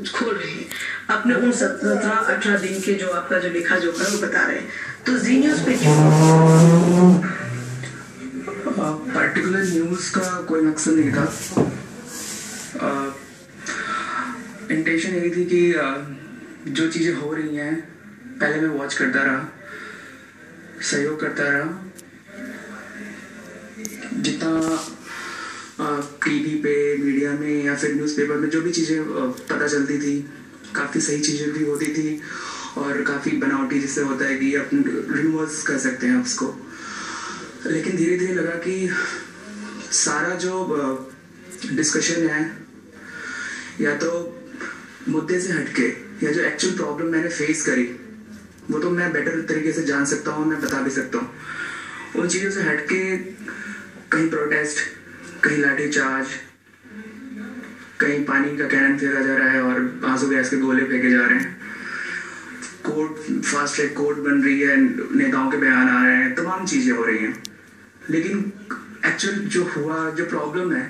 खोल रहे हैं अपने उन 17-18 दिन के जो आपका जो लिखा जोखा है वो बता रहे हैं, तो जी न्यूज पे क्यों? पर्टिकुलर न्यूज का कोई मकसद नहीं था। इंटेंशन यही थी कि जो चीज़ें हो रही हैं पहले मैं वॉच करता रहा, सहयोग करता रहा, जितना टीवी पे, मीडिया में या फिर न्यूज़पेपर में जो भी चीज़ें पता चलती थी, काफ़ी सही चीज़ें भी होती थी और काफ़ी बनावटी जिससे होता है कि अपने रिमूवर्स कर सकते हैं उसको। लेकिन धीरे धीरे लगा कि सारा जो डिस्कशन है या तो मुद्दे से हटके या जो एक्चुअल प्रॉब्लम मैंने फेस करी वो तो मैं बेटर तरीके से जान सकता हूँ, मैं बता भी सकता हूँ। उन चीज़ों से हटके कहीं प्रोटेस्ट, कहीं लाठीचार्ज, कहीं पानी का कैनन फेंका जा रहा है और आंसू गैस के गोले फेंके जा रहे हैं, कोर्ट, फास्ट ट्रैक कोर्ट बन रही है, नेताओं के बयान आ रहे हैं, तमाम चीज़ें हो रही हैं। लेकिन एक्चुअल जो हुआ, जो प्रॉब्लम है,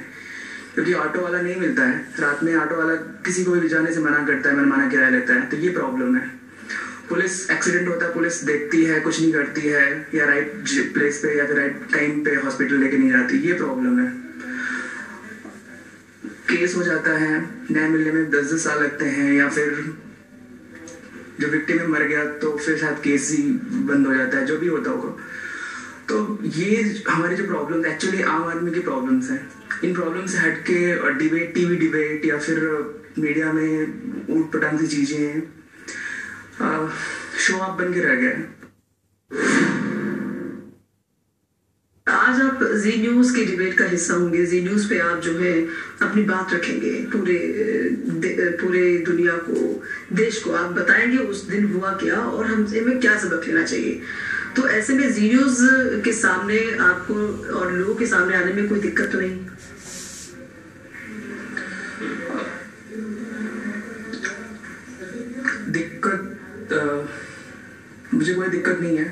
क्योंकि ऑटो वाला नहीं मिलता है, रात में ऑटो वाला किसी को भी जाने से मना करता है, मनमाना किराया लेता है, तो ये प्रॉब्लम है। पुलिस, एक्सीडेंट होता है, पुलिस देखती है, कुछ नहीं करती है, या राइट प्लेस पे या फिर राइट टाइम पे हॉस्पिटल लेके नहीं जाती, ये प्रॉब्लम है। केस हो जाता है, न्याय मिलने में 10-10 साल लगते हैं, या फिर जो विक्टिम मर गया तो फिर शायद केस ही बंद हो जाता है, जो भी होता होगा। तो ये हमारी जो प्रॉब्लम एक्चुअली आम आदमी की प्रॉब्लम्स हैं। इन प्रॉब्लम से हटके डिबेट, टीवी डिबेट या फिर मीडिया में ऊट पटांग सी चीजें शो ऑफ बन के रह गए। आज आप जी न्यूज के डिबेट का हिस्सा होंगे, जी न्यूज पे आप जो है अपनी बात रखेंगे, पूरे दुनिया को, देश को आप बताएंगे उस दिन हुआ क्या और हमसे में क्या सबक लेना चाहिए। तो ऐसे में जी न्यूज के सामने आपको और लोगों के सामने आने में कोई दिक्कत तो नहीं? मुझे कोई दिक्कत नहीं है।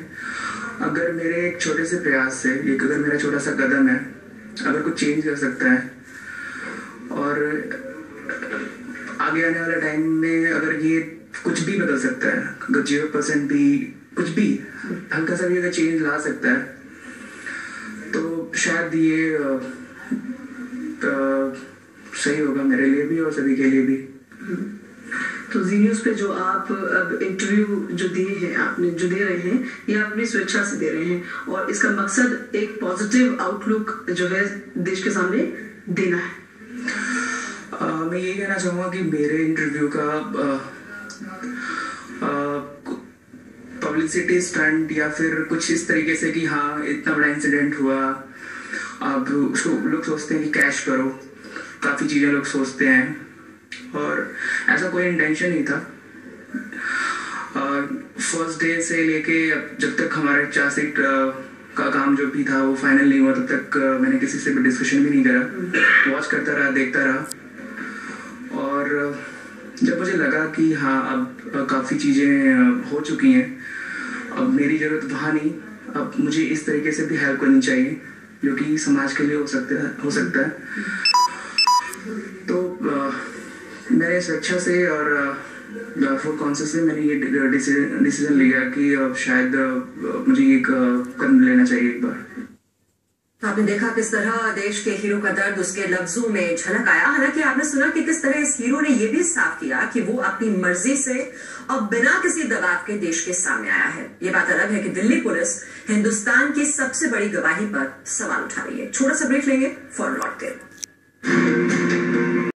अगर मेरे एक छोटे से प्रयास से, अगर मेरा छोटा सा कदम है, अगर कुछ चेंज कर सकता है और आगे आने वाले टाइम में अगर ये कुछ भी बदल सकता है, अगर 0% भी, कुछ भी हल्का सा भी अगर चेंज ला सकता है, तो शायद ये सही होगा मेरे लिए भी और सभी के लिए भी। तो जी न्यूज पे जो आप अब इंटरव्यू जो दिए हैं, आपने जो दे रहे हैं, ये अपनी स्वेच्छा से दे रहे हैं और इसका मकसद एक पॉजिटिव आउटलुक जो है देश के सामने देना है। मैं ये कहना चाहूँगा कि मेरे इंटरव्यू का पब्लिसिटी स्टंट या फिर कुछ इस तरीके से कि हाँ इतना बड़ा इंसिडेंट हुआ, अब उसको लोग सोचते हैं कि कैश करो, काफ़ी चीज़ें लोग सोचते हैं, और ऐसा कोई इंटेंशन नहीं था। फर्स्ट डे से लेके जब तक हमारा चार्जशीट का काम जो भी था वो फाइनल नहीं हुआ, तब तक मैंने किसी से भी डिस्कशन भी नहीं करा, वॉच करता रहा, देखता रहा। और जब मुझे लगा कि हाँ अब काफ़ी चीज़ें हो चुकी हैं, अब मेरी ज़रूरत वहाँ नहीं, अब मुझे इस तरीके से भी हेल्प करनी चाहिए जो कि समाज के लिए हो सकता है। तो मैंने स्वेच्छा से और फुल कॉन्शियसली मैंने ये डिसीजन लिया कि अब शायद मुझे ये कदम लेना चाहिए एक बार। आपने देखा किस तरह देश के हीरो का दर्द उसके लफ्जों में झलक आया। हालांकि आपने सुना कि किस तरह इस हीरो ने यह भी साफ किया कि वो अपनी मर्जी से और बिना किसी दबाव के देश के सामने आया है। ये बात अलग है कि दिल्ली पुलिस हिंदुस्तान की सबसे बड़ी गवाही पर सवाल उठा रही है। छोटा सा ब्रेक लेंगे, फौरन लौटते हैं।